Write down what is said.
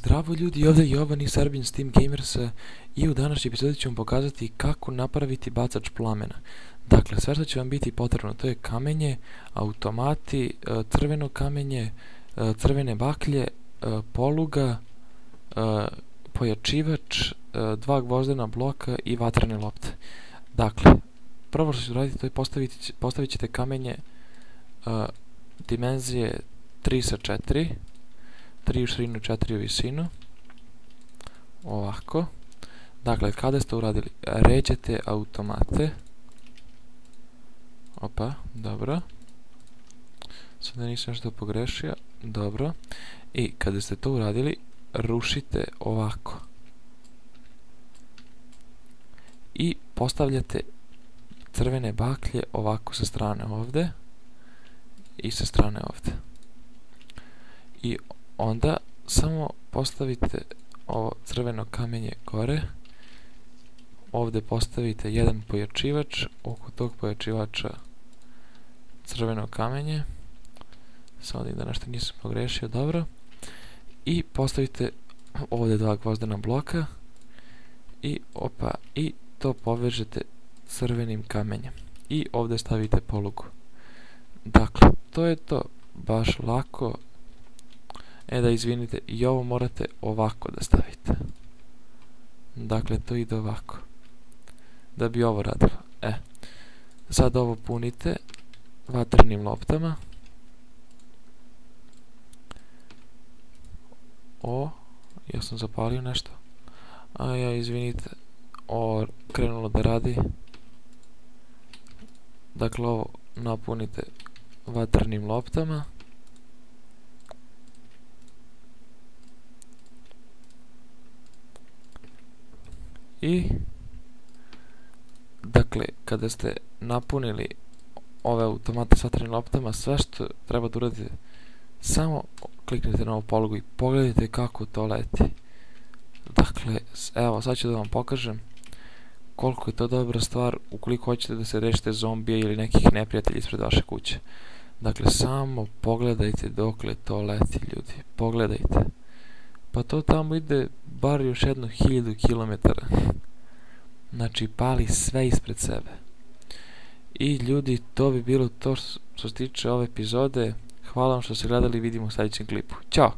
Zdravo ljudi, ovdje je Jovan i Serbin s Team Gamersa i u današnjoj epizodi ću vam pokazati kako napraviti bacač plamena. Dakle, sve što će vam biti potrebno, to je kamenje, automati, crveno kamenje, crvene baklje, poluga, pojačivač, dva gvozdena bloka i vatrene lopte. Dakle, prvo što ćete uraditi, to je postavit ćete kamenje dimenzije 3x4, 3 u širinu, 4 u visinu. Ovako. Dakle, kada ste uradili, ređete automate. Opa, dobro. Sada nisam nešto pogrešio. Dobro. I kada ste to uradili, rušite ovako. I postavljate crvene baklje ovako sa strane ovde i sa strane ovde. I onda samo postavite ovo crveno kamenje gore. Ovdje postavite jedan pojačivač, oko tog pojačivača crveno kamenje. Samo da nešto nisam pogrešio, dobro. I postavite ovdje dva gvozdena bloka i opa, i to povežete crvenim kamenjem. I ovdje stavite polugu. Dakle, to je to, baš lako. Da izvinite, i ovo morate ovako da stavite. Dakle, to ide ovako. Da bi ovo radilo. Sad ovo punite vatrenim loptama. Ja sam zapalio nešto. Izvinite. Krenulo da radi. Dakle, ovo napunite vatrenim loptama. I dakle, kada ste napunili ove automate s vatrenim loptama, sve što treba da uradite, samo kliknite na ovu polugu i pogledajte kako to leti. Dakle, evo, sad ću da vam pokažem koliko je to dobra stvar ukoliko hoćete da se rešite zombija ili nekih neprijatelja ispred vaše kuće. Dakle, samo pogledajte dokle to leti, ljudi. Pogledajte. Pa to tamo ide bar još jedno 1000 km. Znači, pali sve ispred sebe. I ljudi, to bi bilo to što se tiče ove epizode. Hvala vam što ste gledali, vidimo u sljedećem klipu. Ćao!